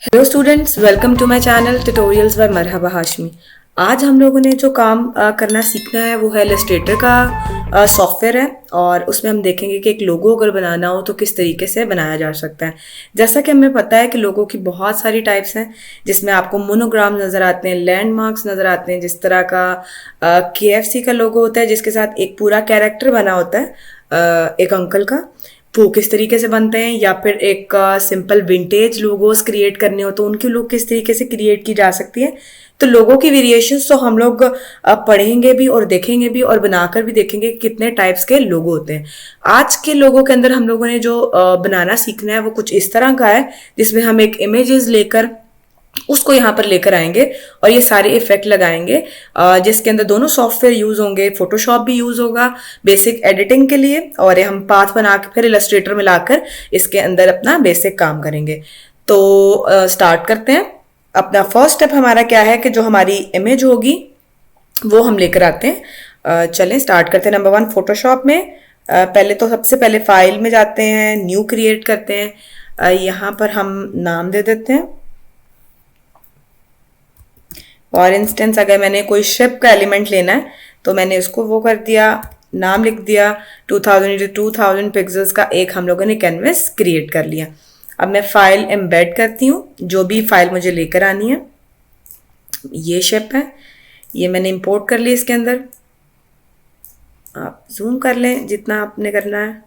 Hello students, welcome to my channel tutorials by Marhaba Hashmi. आज हम लोगों ने जो काम करना सीखना है वो है इलस्ट्रेटर का सॉफ्टवेयर है। और उसमें हम देखेंगे कि एक लोगो अगर बनाना हो तो किस तरीके से बनाया जा सकता है। जैसा कि हमें पता है कि लोगों की बहुत सारी टाइप्स हैं, जिसमें आपको मोनोग्राम नज़र आते हैं, लैंडमार्क्स नज़र आते हैं। जिस तरह का KFC का लोगो होता है जिसके साथ एक पूरा कैरेक्टर बना होता है, एक अंकल का, वो किस तरीके से बनते हैं। या फिर एक सिंपल विंटेज लोगोस क्रिएट करने हो तो उनकी लुक किस तरीके से क्रिएट की जा सकती है। तो लोगों की वेरिएशंस तो हम लोग पढ़ेंगे भी और देखेंगे भी और बनाकर भी देखेंगे कि कितने टाइप्स के लोगो होते हैं। आज के लोगों के अंदर हम लोगों ने जो बनाना सीखना है वो कुछ इस तरह का है, जिसमें हम एक इमेजेस लेकर उसको यहाँ पर लेकर आएंगे और ये सारे इफेक्ट लगाएंगे, जिसके अंदर दोनों सॉफ्टवेयर यूज होंगे। फोटोशॉप भी यूज होगा बेसिक एडिटिंग के लिए, और ये हम पाथ बना के फिर इलस्ट्रेटर में लाकर इसके अंदर अपना बेसिक काम करेंगे। तो स्टार्ट करते हैं। अपना फर्स्ट स्टेप हमारा क्या है कि जो हमारी इमेज होगी वो हम लेकर आते हैं। चलें स्टार्ट करते हैं। नंबर 1, फोटोशॉप में पहले तो सबसे पहले फाइल में जाते हैं, न्यू क्रिएट करते हैं। यहाँ पर हम नाम दे देते हैं। फॉर इंस्टेंस अगर मैंने कोई शिप का एलिमेंट लेना है तो मैंने उसको वो कर दिया, नाम लिख दिया। 2000 पिक्सल्स का एक हम लोगों ने कैनवस क्रिएट कर लिया। अब मैं फाइल एम्बेड करती हूँ, जो भी फाइल मुझे लेकर आनी है। ये शिप है, ये मैंने इंपोर्ट कर ली इसके अंदर। आप जूम कर लें जितना आपने करना है।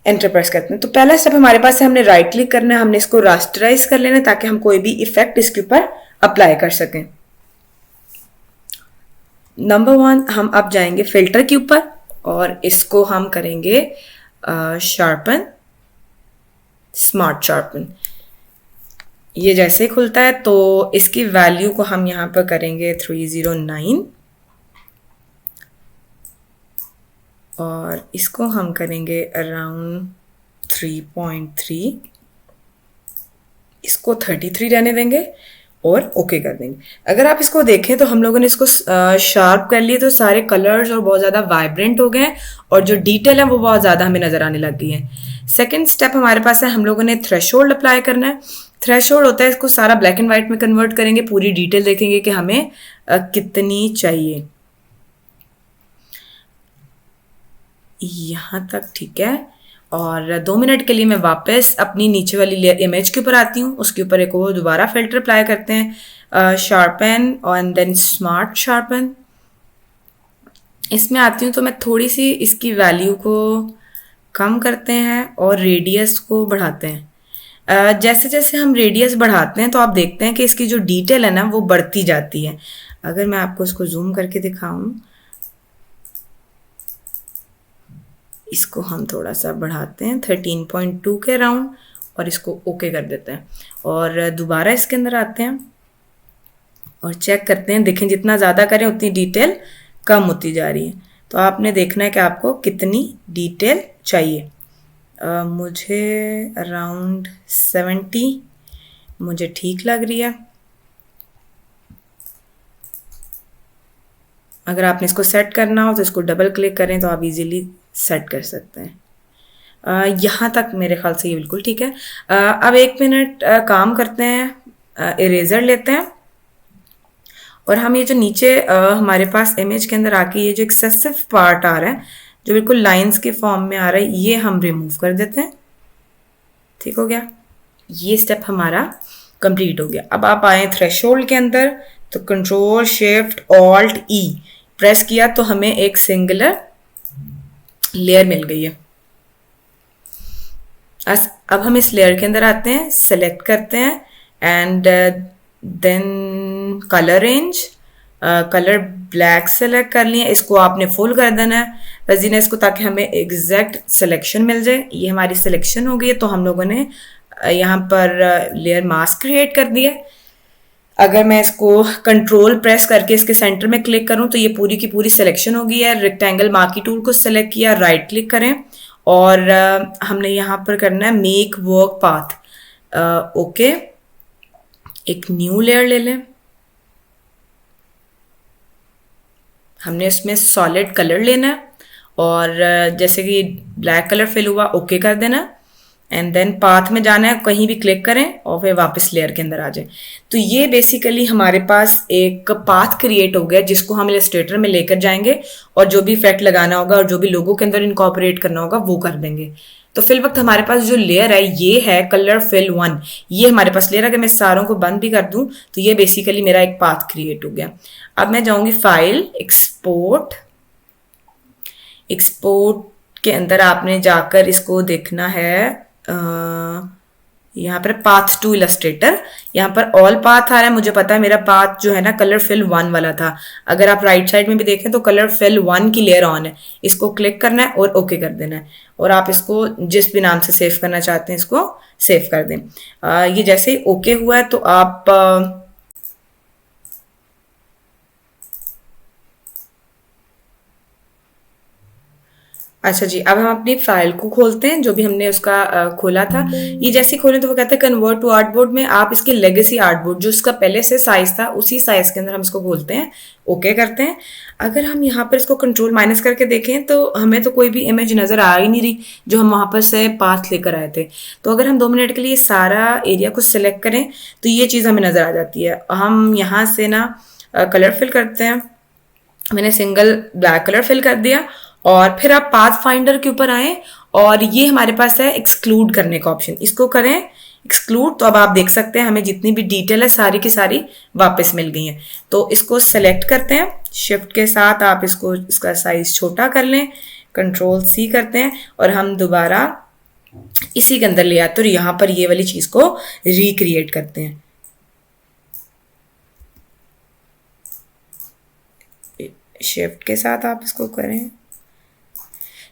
एंटर प्रेस करते हैं। तो पहला स्टेप हमारे पास है, हमने राइट क्लिक करना है, हमने इसको रास्टराइज कर लेना है ताकि हम कोई भी इफेक्ट इसके ऊपर अप्लाई कर सकें। नंबर 1, हम अब जाएंगे फिल्टर के ऊपर और इसको हम करेंगे शार्पन, स्मार्ट शार्पन। ये जैसे ही खुलता है तो इसकी वैल्यू को हम यहाँ पर करेंगे 309 और इसको हम करेंगे अराउंड 3.3। इसको 33 रहने देंगे और ओके कर देंगे। अगर आप इसको देखें तो हम लोगों ने इसको शार्प कर लिए तो सारे कलर्स और बहुत ज़्यादा वाइब्रेंट हो गए हैं और जो डिटेल है वो बहुत ज़्यादा हमें नज़र आने लग गई है। सेकेंड स्टेप हमारे पास है, हम लोगों ने थ्रेशोल्ड अप्लाई करना है। थ्रेशोल्ड होता है, इसको सारा ब्लैक एंड वाइट में कन्वर्ट करेंगे, पूरी डिटेल देखेंगे कि हमें कितनी चाहिए। यहाँ तक ठीक है। और 2 मिनट के लिए मैं वापस अपनी नीचे वाली इमेज के ऊपर आती हूँ, उसके ऊपर एक और दोबारा फिल्टर अप्लाई करते हैं, शार्पन और देन स्मार्ट शार्पन। इसमें आती हूँ तो मैं थोड़ी सी इसकी वैल्यू को कम करते हैं और रेडियस को बढ़ाते हैं। जैसे जैसे हम रेडियस बढ़ाते हैं तो आप देखते हैं कि इसकी जो डिटेल है ना वो बढ़ती जाती है। अगर मैं आपको इसको जूम करके दिखाऊं, इसको हम थोड़ा सा बढ़ाते हैं 13.2 के अराउंड और इसको ओके कर देते हैं। और दोबारा इसके अंदर आते हैं और चेक करते हैं। देखें जितना ज़्यादा करें उतनी डिटेल कम होती जा रही है। तो आपने देखना है कि आपको कितनी डिटेल चाहिए। मुझे अराउंड 70 मुझे ठीक लग रही है। अगर आपने इसको सेट करना हो तो इसको डबल क्लिक करें तो आप इजीली सेट कर सकते हैं। यहाँ तक मेरे ख्याल से ये बिल्कुल ठीक है। अब 1 मिनट काम करते हैं, इरेजर लेते हैं और हम ये जो नीचे हमारे पास इमेज के अंदर आके ये जो एक्सेसिव पार्ट आ रहा है, जो बिल्कुल लाइंस के फॉर्म में आ रहा है, ये हम रिमूव कर देते हैं। ठीक हो गया, ये स्टेप हमारा कंप्लीट हो गया। अब आप आए थ्रेशोल्ड के अंदर तो कंट्रोल शिफ्ट ऑल्ट ई प्रेस किया तो हमें एक सिंगुलर लेयर मिल गई है। अब हम इस लेयर के अंदर आते हैं, सेलेक्ट करते हैं and then colour range, colour black select कर लिए। इसको आपने फुल कर देना है रजीनेस को ताकि हमें एग्जैक्ट सिलेक्शन मिल जाए। ये हमारी सिलेक्शन हो गई है। तो हम लोगों ने यहाँ पर लेयर मास्क क्रिएट कर दिया। अगर मैं इसको कंट्रोल प्रेस करके इसके सेंटर में क्लिक करूं तो ये पूरी की पूरी सिलेक्शन हो गई है। रेक्टेंगल मार्की टूल को सिलेक्ट किया, राइट क्लिक करें और हमने यहाँ पर करना है मेक वर्क पाथ। ओके, एक न्यू लेयर ले लें। हमने इसमें सॉलिड कलर लेना है और जैसे कि ब्लैक कलर फिल हुआ, ओके कर देना। एंड देन पाथ में जाना है, कहीं भी क्लिक करें और फिर वापस लेयर के अंदर आ जाए। तो ये बेसिकली हमारे पास एक पाथ क्रिएट हो गया जिसको हम इलस्ट्रेटर में लेकर जाएंगे और जो भी इफेक्ट लगाना होगा और जो भी लोगों के अंदर इनकॉर्पोरेट करना होगा वो कर देंगे। तो फिल वक्त हमारे पास जो लेयर है ये है कलर फिल 1। ये हमारे पास लेयर, अगर मैं सारों को बंद भी कर दूं तो ये बेसिकली मेरा एक पाथ क्रिएट हो गया। अब मैं जाऊंगी फाइल, एक्सपोर्ट। एक्सपोर्ट के अंदर आपने जाकर इसको देखना है, यहाँ पर पाथ टू इलस्ट्रेटर, यहाँ पर ऑल पाथ आ रहा है। मुझे पता है मेरा पाथ जो है ना कलर फिल 1 वाला था। अगर आप राइट साइड में भी देखें तो कलर फिल 1 की लेयर ऑन है। इसको क्लिक करना है और ओके कर देना है और आप इसको जिस भी नाम से सेव करना चाहते हैं इसको सेव कर दें। ये जैसे ही ओके हुआ है तो आप अच्छा जी, अब हम अपनी फाइल को खोलते हैं जो भी हमने उसका खोला था। ये जैसे ही खोलें तो वो कहते हैं कन्वर्ट टू आर्टबोर्ड में। आप इसके लेगेसी आर्टबोर्ड जो इसका पहले से साइज था उसी साइज के अंदर हम इसको खोलते हैं, ओके करते हैं। अगर हम यहाँ पर इसको कंट्रोल माइनस करके देखें तो हमें तो कोई भी इमेज नजर आ ही नहीं रही जो हम वहां पर से पाथ लेकर आए थे। तो अगर हम 2 मिनट के लिए सारा एरिया को सिलेक्ट करें तो ये चीज़ हमें नजर आ जाती है। हम यहाँ से ना कलर फिल करते हैं। मैंने सिंगल ब्लैक कलर फिल कर दिया और फिर आप पाथ फाइंडर के ऊपर आए और ये हमारे पास है एक्सक्लूड करने का ऑप्शन, इसको करें एक्सक्लूड। तो अब आप देख सकते हैं हमें जितनी भी डिटेल है सारी की सारी वापस मिल गई हैं। तो इसको सेलेक्ट करते हैं, शिफ्ट के साथ आप इसको इसका साइज छोटा कर लें, कंट्रोल सी करते हैं और हम दोबारा इसी के अंदर ले आते हैं और यहाँ पर ये वाली चीज को रिक्रिएट करते हैं। शिफ्ट के साथ आप इसको करें।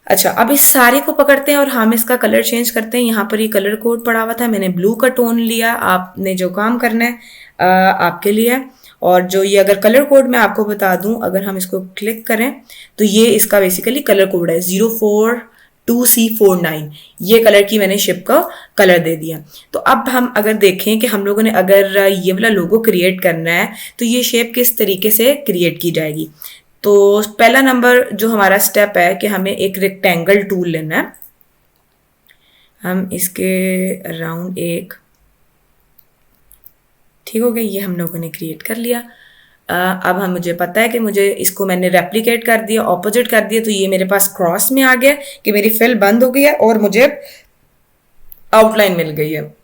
अच्छा, अब इस सारे को पकड़ते हैं और हम इसका कलर चेंज करते हैं। यहाँ पर ये कलर कोड पड़ा हुआ था, मैंने ब्लू का टोन लिया। आपने जो काम करना है आपके लिए। और जो ये अगर कलर कोड मैं आपको बता दूं, अगर हम इसको क्लिक करें तो ये इसका बेसिकली कलर कोड है 042C49। ये कलर की मैंने शिप का कलर दे दिया। तो अब हम अगर देखें कि हम लोगों ने अगर ये वाला लोगो क्रिएट करना है तो ये शेप किस तरीके से क्रिएट की जाएगी। तो पहला नंबर जो हमारा स्टेप है कि हमें एक रेक्टेंगल टूल लेना है। हम इसके अराउंड एक, ठीक हो गया, ये हम लोगों ने क्रिएट कर लिया। अब हम मुझे पता है कि मुझे इसको मैंने रेप्लिकेट कर दिया, ऑपोजिट कर दिया, तो ये मेरे पास क्रॉस में आ गया कि मेरी फिल बंद हो गई है और मुझे आउटलाइन मिल गई है।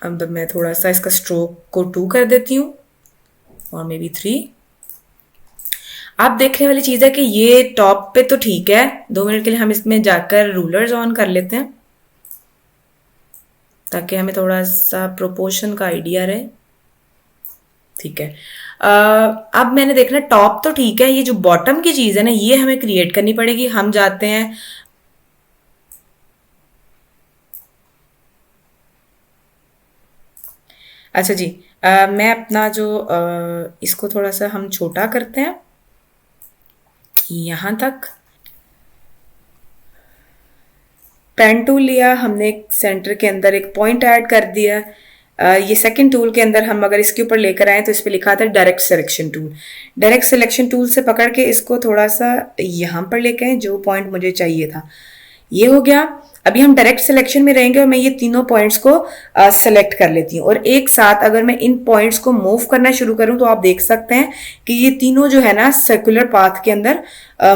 अब मैं थोड़ा सा इसका स्ट्रोक को 2 कर देती हूँ और मे बी 3। आप देखने वाली चीज़ है कि ये टॉप पे तो ठीक है। 2 मिनट के लिए हम इसमें जाकर रूलर्स ऑन कर लेते हैं ताकि हमें थोड़ा सा प्रोपोर्शन का आइडिया रहे। ठीक है, अब मैंने देखना टॉप तो ठीक है, ये जो बॉटम की चीज़ है ना ये हमें क्रिएट करनी पड़ेगी। हम जाते हैं अच्छा जी, मैं अपना जो इसको थोड़ा सा हम छोटा करते हैं यहाँ तक। पेन टूल लिया हमने, एक सेंटर के अंदर एक पॉइंट ऐड कर दिया। ये सेकंड टूल के अंदर हम अगर इसके ऊपर लेकर आए तो इस पर लिखा था direct selection tool. Direct selection tool से पकड़ के इसको थोड़ा सा यहाँ पर लेके आए जो पॉइंट मुझे चाहिए था। ये हो गया। अभी हम डायरेक्ट सिलेक्शन में रहेंगे और मैं ये तीनों पॉइंट्स को सेलेक्ट कर लेती हूँ और एक साथ अगर मैं इन पॉइंट्स को मूव करना शुरू करूँ तो आप देख सकते हैं कि ये तीनों जो है ना सर्कुलर पाथ के अंदर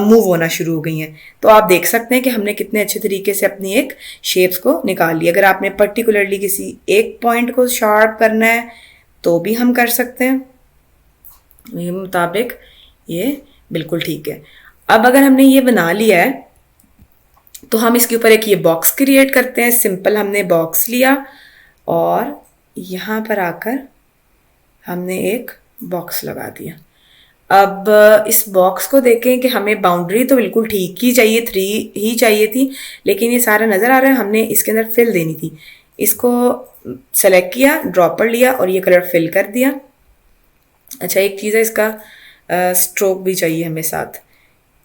मूव होना शुरू हो गई हैं। तो आप देख सकते हैं कि हमने कितने अच्छे तरीके से अपनी एक शेप्स को निकाल लिया। अगर आपने पर्टिकुलरली किसी एक पॉइंट को शार्प करना है तो भी हम कर सकते हैं, मेरे मुताबिक ये बिल्कुल ठीक है। अब अगर हमने ये बना लिया है तो हम इसके ऊपर एक ये बॉक्स क्रिएट करते हैं। सिंपल हमने बॉक्स लिया और यहाँ पर आकर हमने एक बॉक्स लगा दिया। अब इस बॉक्स को देखें कि हमें बाउंड्री तो बिल्कुल ठीक ही चाहिए, 3 ही चाहिए थी, लेकिन ये सारा नज़र आ रहा है, हमने इसके अंदर फिल देनी थी। इसको सेलेक्ट किया, ड्रॉपर लिया और ये कलर फिल कर दिया। अच्छा, एक चीज़ है, इसका स्ट्रोक भी चाहिए हमें साथ।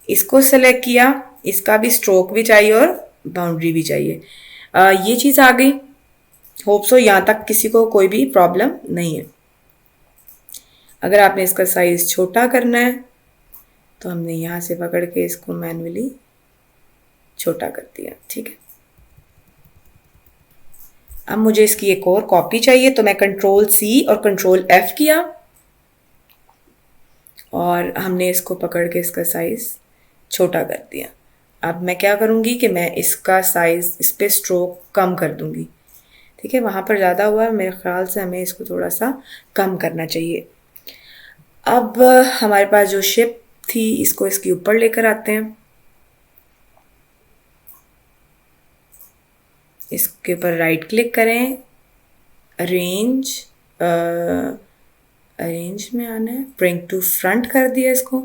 इसको सेलेक्ट किया, इसका भी स्ट्रोक भी चाहिए और बाउंड्री भी चाहिए। ये चीज़ आ गई। होप सो यहाँ तक किसी को कोई भी प्रॉब्लम नहीं है। अगर आपने इसका साइज छोटा करना है तो हमने यहाँ से पकड़ के इसको मैन्युअली छोटा कर दिया, ठीक है। अब मुझे इसकी एक और कॉपी चाहिए, तो मैं Ctrl+C और Ctrl+F किया और हमने इसको पकड़ के इसका साइज़ छोटा कर दिया। अब मैं क्या करूँगी कि मैं इसका साइज़, इस पर स्ट्रोक कम कर दूँगी, ठीक है। वहाँ पर ज़्यादा हुआ है, मेरे ख्याल से हमें इसको थोड़ा सा कम करना चाहिए। अब हमारे पास जो शेप थी, इसको इसके ऊपर लेकर आते हैं। इसके ऊपर राइट क्लिक करें, अरेंज, अरेंज में आना है, ब्रिंग टू फ्रंट कर दिया इसको।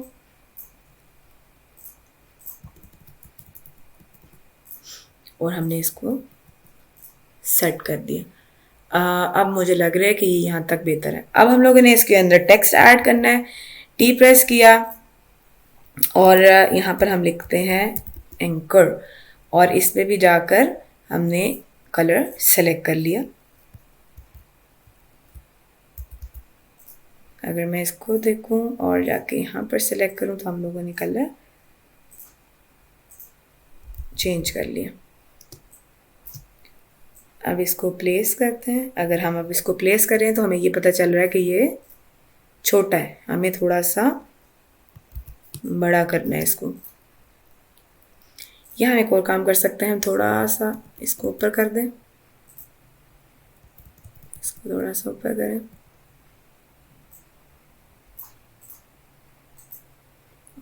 और हमने इसको सेट कर दिया। अब मुझे लग रहा है कि ये यहाँ तक बेहतर है। अब हम लोगों ने इसके अंदर टेक्स्ट ऐड करना है। टी प्रेस किया और यहाँ पर हम लिखते हैं एंकर, और इसमें भी जाकर हमने कलर सेलेक्ट कर लिया। अगर मैं इसको देखूं और जाके यहाँ पर सेलेक्ट करूं तो हम लोगों ने कलर चेंज कर लिया। अब इसको प्लेस करते हैं। अगर हम अब इसको प्लेस करें तो हमें ये पता चल रहा है कि ये छोटा है, हमें थोड़ा सा बड़ा करना है इसको। यहाँ हम एक और काम कर सकते हैं, हम थोड़ा सा इसको ऊपर कर दें, इसको थोड़ा सा ऊपर करें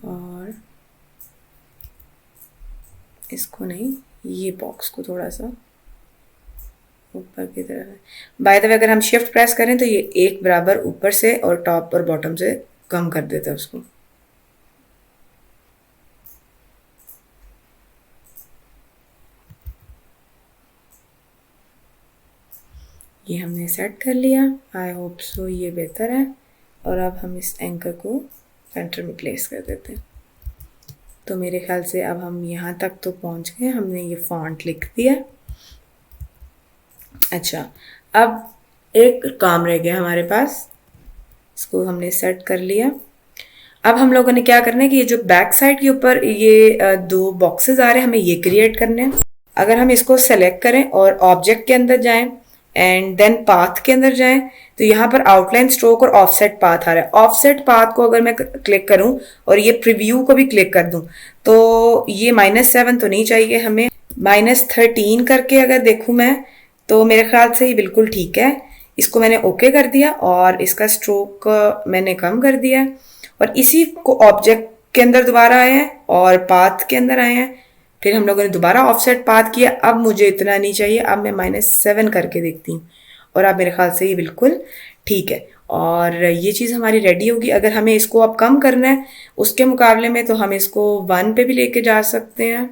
और इसको नहीं, ये बॉक्स को थोड़ा सा ऊपर की तरफ। बाय द वे अगर हम शिफ्ट प्रेस करें तो ये एक बराबर ऊपर से और टॉप और बॉटम से कम कर देता है उसको। ये हमने सेट कर लिया। आई होप सो ये बेहतर है। और अब हम इस एंकर को सेंटर में प्लेस कर देते हैं। तो मेरे ख्याल से अब हम यहाँ तक तो पहुँच गए, हमने ये फॉन्ट लिख दिया। अच्छा, अब एक काम रह गया हमारे पास, इसको हमने सेट कर लिया। अब हम लोगों ने क्या करना है कि ये जो बैक साइड के ऊपर ये दो बॉक्सेस आ रहे हैं, हमें ये क्रिएट करने हैं। अगर हम इसको सेलेक्ट करें और ऑब्जेक्ट के अंदर जाएं एंड देन पाथ के अंदर जाएं तो यहाँ पर आउटलाइन स्ट्रोक और ऑफसेट पाथ आ रहा है। ऑफसेट पाथ को अगर मैं क्लिक करूँ और ये प्रीव्यू को भी क्लिक कर दूं तो ये -7 तो नहीं चाहिए हमें, -13 करके अगर देखूँ मैं तो मेरे ख्याल से ये बिल्कुल ठीक है। इसको मैंने ओके कर दिया और इसका स्ट्रोक मैंने कम कर दिया और इसी को ऑब्जेक्ट के अंदर दोबारा आए हैं और पाथ के अंदर आए हैं। फिर हम लोगों ने दोबारा ऑफसेट पाथ किया। अब मुझे इतना नहीं चाहिए, अब मैं -7 करके देखती हूँ और अब मेरे ख्याल से ये बिल्कुल ठीक है और ये चीज़ हमारी रेडी होगी। अगर हमें इसको अब कम करना है उसके मुकाबले में तो हम इसको 1 पे भी लेके जा सकते हैं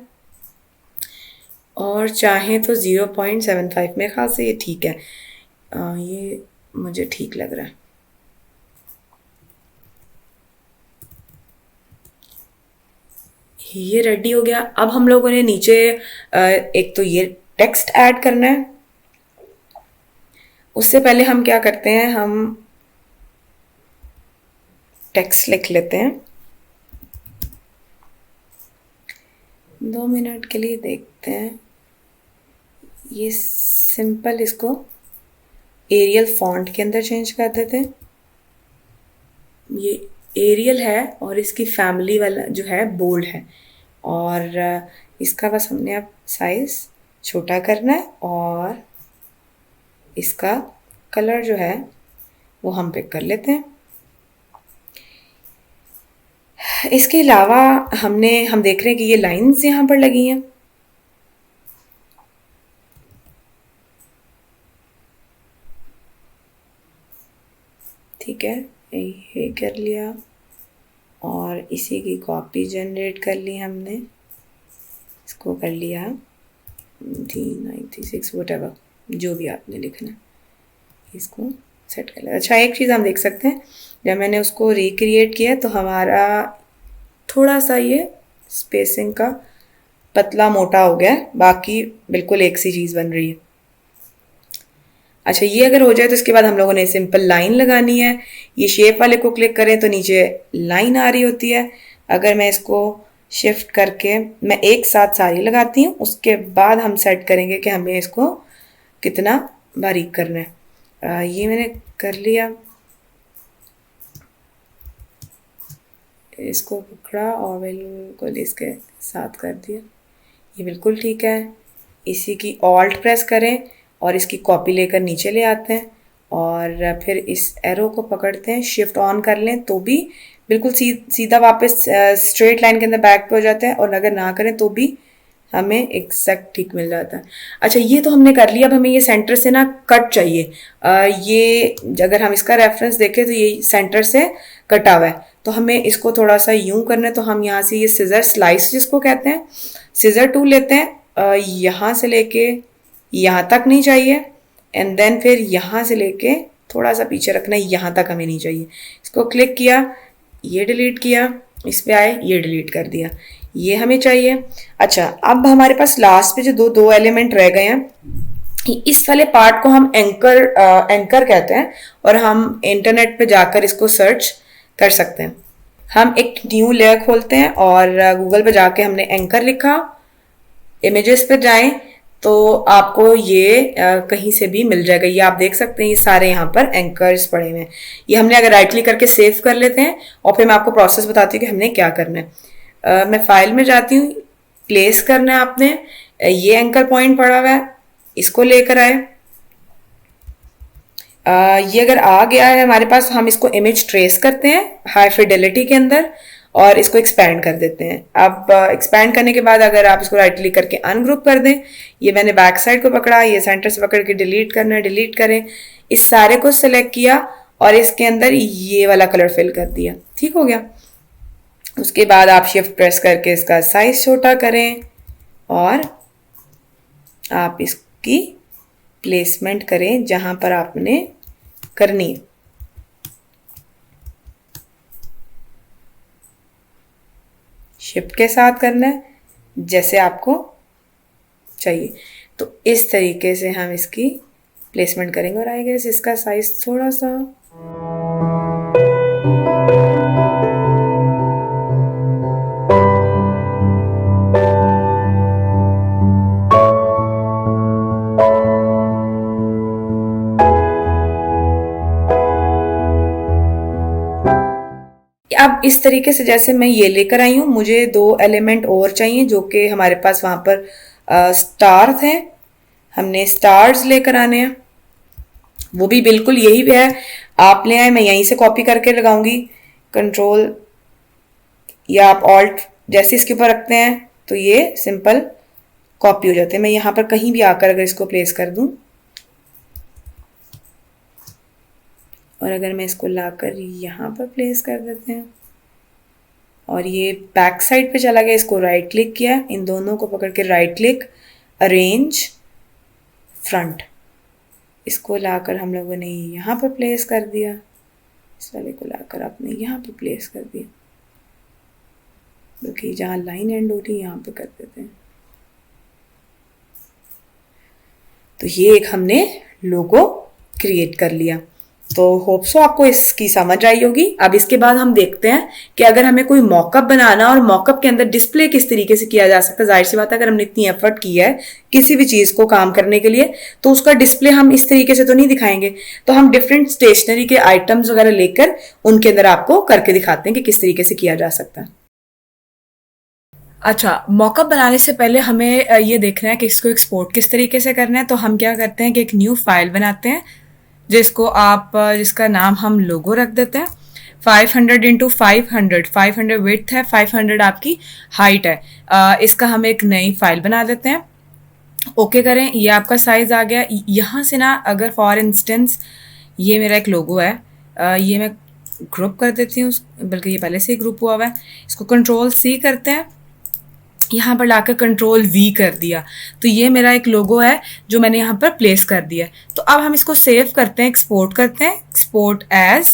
और चाहें तो 0.75। मेरे ख्याल से ये ठीक है, ये मुझे ठीक लग रहा है। ये रेडी हो गया। अब हम लोगों ने नीचे एक तो ये टेक्स्ट ऐड करना है। उससे पहले हम क्या करते हैं, हम टेक्स्ट लिख लेते हैं। 2 मिनट के लिए देखते हैं। ये सिंपल इसको एरियल फॉन्ट के अंदर चेंज कर देते हैं। ये एरियल है और इसकी फैमिली वाला जो है बोल्ड है और इसका बस हमने अब साइज़ छोटा करना है और इसका कलर जो है वो हम पिक कर लेते हैं। इसके अलावा हम देख रहे हैं कि ये लाइंस यहाँ पर लगी हैं। ठीक है, ये कर लिया और इसी की कॉपी जनरेट कर ली हमने। इसको कर लिया 96 वटेवर जो भी आपने लिखना है, इसको सेट कर लिया। अच्छा, एक चीज़ हम देख सकते हैं, जब मैंने उसको रिक्रिएट किया तो हमारा थोड़ा सा ये स्पेसिंग का पतला मोटा हो गया, बाकी बिल्कुल एक सी चीज़ बन रही है। अच्छा, ये अगर हो जाए तो इसके बाद हम लोगों ने सिंपल लाइन लगानी है। ये शेप वाले को क्लिक करें तो नीचे लाइन आ रही होती है। अगर मैं इसको शिफ्ट करके मैं एक साथ सारी लगाती हूँ, उसके बाद हम सेट करेंगे कि हमें इसको कितना बारीक करना है। ये मैंने कर लिया, इसको पकड़ा और बिल्कुल इसके साथ कर दिया। ये बिल्कुल ठीक है। इसी की ऑल्ट प्रेस करें और इसकी कॉपी लेकर नीचे ले आते हैं और फिर इस एरो को पकड़ते हैं, शिफ्ट ऑन कर लें तो भी बिल्कुल सीधा वापस स्ट्रेट लाइन के अंदर बैक पे हो जाता है, और अगर ना करें तो भी हमें एग्जैक्ट ठीक मिल जाता है। अच्छा, ये तो हमने कर लिया। अब हमें ये सेंटर से ना कट चाहिए। ये अगर हम इसका रेफरेंस देखें तो ये सेंटर से कटा हुआ है, तो हमें इसको थोड़ा सा यूं करना है। तो हम यहाँ से ये सीजर स्लाइस जिसको कहते हैं, सीजर टूल लेते हैं, यहाँ से लेके यहाँ तक नहीं चाहिए, एंड देन फिर यहाँ से लेके थोड़ा सा पीछे रखना है, यहाँ तक हमें नहीं चाहिए। इसको क्लिक किया, ये डिलीट किया, इस पे आए, ये डिलीट कर दिया, ये हमें चाहिए। अच्छा, अब हमारे पास लास्ट पे जो दो एलिमेंट रह गए हैं, इस वाले पार्ट को हम एंकर कहते हैं, और हम इंटरनेट पे जाकर इसको सर्च कर सकते हैं। हम एक न्यू लेयर खोलते हैं और गूगल पे जाके हमने एंकर लिखा, इमेजेस पे जाएं तो आपको ये कहीं से भी मिल जाएगा। ये आप देख सकते हैं, ये सारे यहाँ पर एंकर्स पड़े हुए हैं। ये हमने अगर राइट क्लिक करके सेव कर लेते हैं और फिर मैं आपको प्रोसेस बताती हूँ कि हमने क्या करना है। मैं फाइल में जाती हूँ, प्लेस करना है आपने, ये एंकर पॉइंट पड़ा हुआ है, इसको लेकर आए। ये अगर आ गया है हमारे पास, हम इसको इमेज ट्रेस करते हैं हाई फिडेलिटी के अंदर और इसको एक्सपैंड कर देते हैं। अब एक्सपैंड करने के बाद अगर आप इसको राइट क्लिक करके अनग्रुप कर दें, ये मैंने बैक साइड को पकड़ा, ये सेंटर से पकड़ के डिलीट करना है, डिलीट करें। इस सारे को सिलेक्ट किया और इसके अंदर ये वाला कलर फिल कर दिया, ठीक हो गया। उसके बाद आप शिफ्ट प्रेस करके इसका साइज छोटा करें और आप इसकी प्लेसमेंट करें जहां पर आपने करनी है। शिफ्ट के साथ करना है जैसे आपको चाहिए। तो इस तरीके से हम इसकी प्लेसमेंट करेंगे और आएगा इसका साइज थोड़ा सा। अब इस तरीके से जैसे मैं ये लेकर आई हूँ, मुझे दो एलिमेंट और चाहिए जो कि हमारे पास वहाँ पर स्टार थे, हमने स्टार्स लेकर आने हैं। वो भी बिल्कुल यही है, आप ले आए, मैं यहीं से कॉपी करके लगाऊंगी, कंट्रोल या आप ऑल्ट जैसे इसके ऊपर रखते हैं तो ये सिंपल कॉपी हो जाते हैं। मैं यहाँ पर कहीं भी आकर अगर इसको प्लेस कर दूँ और अगर मैं इसको लाकर यहाँ पर प्लेस कर देते हैं और ये बैक साइड पे चला गया, इसको राइट क्लिक किया, इन दोनों को पकड़ के राइट क्लिक, अरेंज फ्रंट, इसको लाकर हम लोगों ने यहाँ पर प्लेस कर दिया, इस वाले को लाकर आपने यहाँ पर प्लेस कर दिया, क्योंकि जहाँ लाइन एंड होती है यहाँ पे कर देते हैं। तो ये एक हमने लोगो क्रिएट कर लिया। तो होप सो आपको इसकी समझ आई होगी। अब इसके बाद हम देखते हैं कि अगर हमें कोई मॉकअप बनाना और मॉकअप के अंदर डिस्प्ले किस तरीके से किया जा सकता है। जाहिर सी बात है, अगर हमने इतनी एफर्ट की है किसी भी चीज को काम करने के लिए, तो उसका डिस्प्ले हम इस तरीके से तो नहीं दिखाएंगे। तो हम डिफरेंट स्टेशनरी के आइटम्स वगैरह लेकर उनके अंदर आपको करके दिखाते हैं कि किस तरीके से किया जा सकता है। अच्छा, मॉकअप बनाने से पहले हमें ये देखना है कि इसको एक्सपोर्ट किस तरीके से करना है। तो हम क्या करते हैं कि एक न्यू फाइल बनाते हैं जिसका नाम हम लोगो रख देते हैं। 500 इंटू 500 विड्थ है, 500 आपकी हाइट है। इसका हम एक नई फाइल बना देते हैं, ओके करें। ये आपका साइज आ गया। यहाँ से ना अगर फॉर इंस्टेंस ये मेरा एक लोगो है, ये मैं ग्रुप कर देती हूँ, बल्कि ये पहले से ही ग्रुप हुआ है। इसको कंट्रोल सी करते हैं, यहाँ पर लाकर कंट्रोल वी कर दिया, तो ये मेरा एक लोगो है जो मैंने यहाँ पर प्लेस कर दिया। तो अब हम इसको सेव करते हैं, एक्सपोर्ट करते हैं, एक्सपोर्ट एज।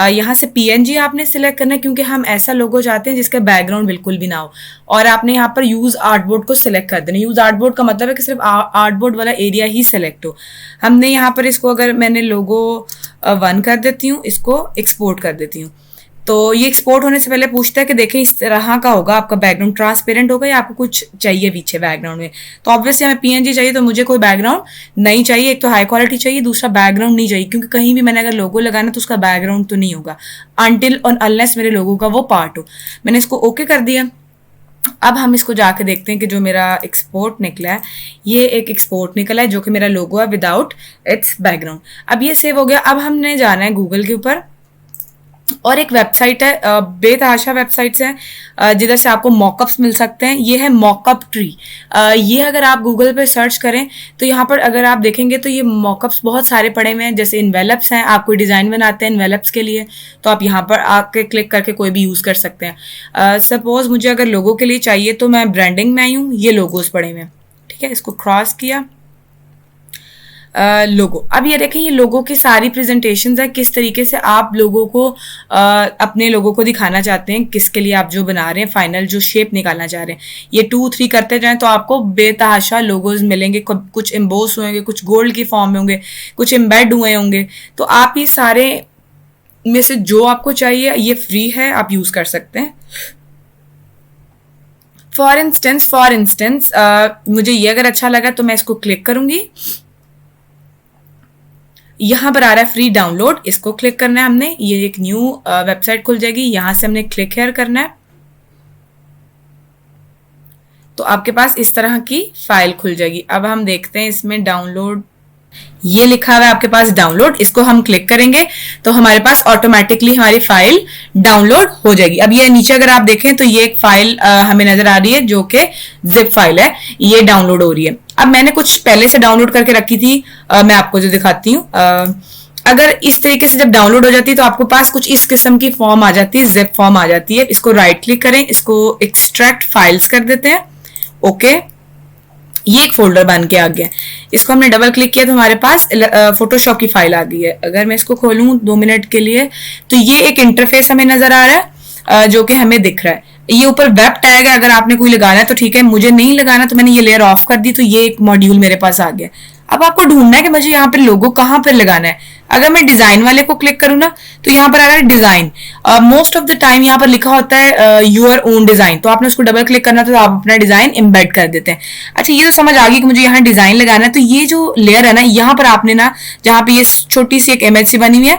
यहाँ से PNG आपने सिलेक्ट करना है क्योंकि हम ऐसा लोगो चाहते हैं जिसका बैकग्राउंड बिल्कुल भी ना हो। और आपने यहाँ पर यूज आर्टबोर्ड को सिलेक्ट कर देना। यूज आर्टबोर्ड का मतलब है कि सिर्फ आर्टबोर्ड वाला एरिया ही सिलेक्ट हो। हमने यहाँ पर इसको, अगर मैंने लोगो 1 कर देती हूँ, इसको एक्सपोर्ट कर देती हूँ। तो ये एक्सपोर्ट होने से पहले पूछता है कि देखें इस तरह का होगा, आपका बैकग्राउंड ट्रांसपेरेंट होगा या आपको कुछ चाहिए पीछे बैकग्राउंड में। तो ऑब्वियसली हमें पीएनजी चाहिए, तो मुझे कोई बैकग्राउंड नहीं चाहिए। एक तो हाई क्वालिटी चाहिए, दूसरा बैकग्राउंड नहीं चाहिए, क्योंकि कहीं भी मैंने अगर लोगो लगाना तो उसका बैकग्राउंड तो नहीं होगा अनटिल और अनलेस मेरे लोगो का वो पार्ट हो। मैंने इसको ओके कर दिया। अब हम इसको जाके देखते हैं कि जो मेरा एक्सपोर्ट निकला है, ये एक एक्सपोर्ट निकला है जो कि मेरा लोगो है विदाउट इट्स बैकग्राउंड। अब ये सेव हो गया। अब हमने जाना है गूगल के ऊपर और एक वेबसाइट है, बेतहाशा वेबसाइट्स हैं जिधर से आपको मॉकअप्स मिल सकते हैं। ये है मॉकअप ट्री। ये अगर आप गूगल पे सर्च करें तो यहाँ पर अगर आप देखेंगे तो ये मॉकअप्स बहुत सारे पड़े हुए हैं। जैसे इन्वेलप्स हैं, आप कोई डिज़ाइन बनाते हैं इन्वेलप्स के लिए तो आप यहाँ पर आके क्लिक करके कोई भी यूज़ कर सकते हैं। सपोज मुझे अगर लोगो के लिए चाहिए तो मैं ब्रांडिंग में आई हूँ, ये लोगोस पड़े हुए हैं, ठीक है। इसको क्रॉस किया, लोगो। अब ये देखें, ये लोगो की सारी प्रेजेंटेशंस है, किस तरीके से आप लोगों को अपने लोगों को दिखाना चाहते हैं, किसके लिए आप जो बना रहे हैं, फाइनल जो शेप निकालना चाह रहे हैं। ये 2, 3 करते जाएं तो आपको बेतहाशा लोगोज मिलेंगे। कुछ एम्बोस होंगे, कुछ गोल्ड की फॉर्म में होंगे, कुछ एम्बेड हुए होंगे। तो आप ये सारे में से जो आपको चाहिए, ये फ्री है, आप यूज कर सकते हैं। फॉर इंस्टेंस मुझे ये अगर अच्छा लगा तो मैं इसको क्लिक करूंगी। यहाँ पर आ रहा है फ्री डाउनलोड, इसको क्लिक करना है हमने। ये एक न्यू वेबसाइट खुल जाएगी, यहां से हमने क्लिक हेयर करना है तो आपके पास इस तरह की फाइल खुल जाएगी। अब हम देखते हैं इसमें डाउनलोड, ये लिखा हुआ है आपके पास डाउनलोड। इसको हम क्लिक करेंगे तो हमारे पास ऑटोमेटिकली हमारी फाइल डाउनलोड हो जाएगी। अब ये नीचे अगर आप देखें तो ये एक फाइल हमें नजर आ रही है जो कि जिप फाइल है, ये डाउनलोड हो रही है। अब मैंने कुछ पहले से डाउनलोड करके रखी थी, मैं आपको जो दिखाती हूँ। अगर इस तरीके से जब डाउनलोड हो जाती है तो आपके पास कुछ इस किस्म की फॉर्म आ जाती है, जिप फॉर्म आ जाती है। इसको राइट क्लिक करें, इसको एक्सट्रैक्ट फाइल्स कर देते हैं, ओके। ये एक फोल्डर बन के आ गया। इसको हमने डबल क्लिक किया तो हमारे पास फोटोशॉप की फाइल आ गई है। अगर मैं इसको खोलूं 2 मिनट के लिए तो ये एक इंटरफेस हमें नजर आ रहा है जो कि हमें दिख रहा है। ये ऊपर वेब टैग है, अगर आपने कोई लगाना है तो ठीक है, मुझे नहीं लगाना तो मैंने ये लेयर ऑफ कर दी, तो ये एक मॉड्यूल मेरे पास आ गया। अब आपको ढूंढना है कि मुझे यहाँ पे लोगो कहाँ पर लगाना है। अगर मैं डिजाइन वाले को क्लिक करूँ ना तो यहाँ पर आ रहा है design. Most of the time यहाँ पर लिखा होता है यूर ओन डिजाइन, तो आपने उसको डबल क्लिक करना तो आप अपना डिजाइन एम्बेड कर देते हैं। अच्छा, ये तो समझ आ गई कि मुझे यहाँ डिजाइन लगाना है। तो ये जो लेयर है ना, यहाँ पर आपने ना, जहाँ पे ये छोटी सी एक इमेज सी बनी हुई है,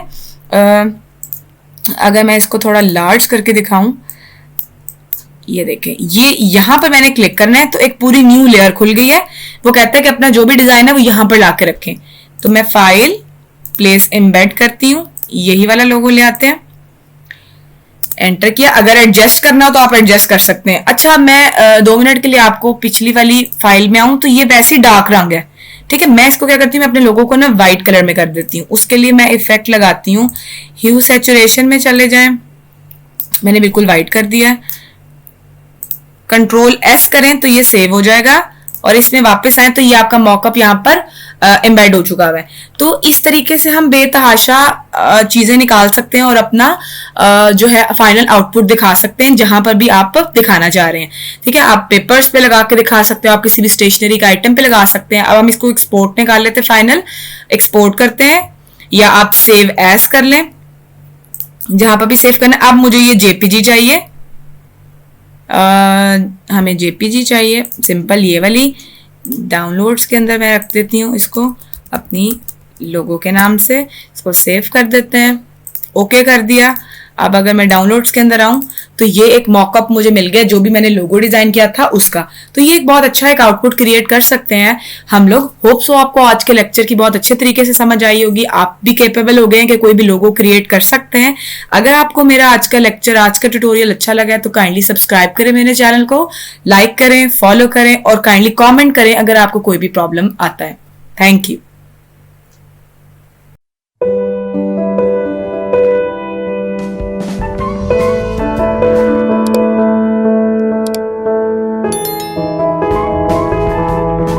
अगर मैं इसको थोड़ा लार्ज करके दिखाऊं, ये देखें, ये यहाँ पर मैंने क्लिक करना है तो एक पूरी न्यू लेयर खुल गई है। वो कहता है कि अपना जो भी डिजाइन है वो यहाँ पर ला के रखें। तो मैं फाइल प्लेस एम्बेड करती हूँ, यही वाला लोगो ले आते हैं, एंटर किया। अगर एडजस्ट करना हो तो आप एडजस्ट कर सकते हैं। अच्छा, मैं 2 मिनट के लिए आपको पिछली वाली फाइल में आऊं तो ये वैसे डार्क रंग है, ठीक है। मैं इसको क्या करती हूँ, मैं अपने लोगों को ना व्हाइट कलर में कर देती हूँ। उसके लिए मैं इफेक्ट लगाती हूँ, ह्यू सैचुरेशन में चले जाएं, मैंने बिल्कुल व्हाइट कर दिया है। कंट्रोल S करें तो ये सेव हो जाएगा और इसमें वापस आए तो ये आपका मॉकअप यहाँ पर एम्बेड हो चुका है। तो इस तरीके से हम बेतहाशा चीजें निकाल सकते हैं और अपना जो है फाइनल आउटपुट दिखा सकते हैं जहां पर भी आप दिखाना चाह रहे हैं, ठीक है। आप पेपर्स पे लगा के दिखा सकते हो, आप किसी भी स्टेशनरी का आइटम पे लगा सकते हैं। अब हम इसको एक्सपोर्ट निकाल लेते हैं, फाइनल एक्सपोर्ट करते हैं, या आप सेव एज कर लें जहां पर भी सेव करना है। अब मुझे ये जेपीजी चाहिए, हमें जेपीजी चाहिए सिंपल, ये वाली डाउनलोड्स के अंदर मैं रख देती हूँ इसको अपनी लोगो के नाम से। इसको सेव कर देते हैं, ओके कर दिया। अब अगर मैं डाउनलोड्स के अंदर आऊं तो ये एक मॉकअप मुझे मिल गया जो भी मैंने लोगो डिजाइन किया था उसका। तो ये एक बहुत अच्छा एक आउटपुट क्रिएट कर सकते हैं हम लोग। होप सो आपको आज के लेक्चर की बहुत अच्छे तरीके से समझ आई होगी, आप भी कैपेबल हो गए हैं कि कोई भी लोगो क्रिएट कर सकते हैं। अगर आपको मेरा आज का लेक्चर, आज का ट्यूटोरियल अच्छा लगा है तो काइंडली सब्सक्राइब करें मेरे चैनल को, लाइक करें, फॉलो करें और काइंडली कॉमेंट करें अगर आपको कोई भी प्रॉब्लम आता है। Thank you.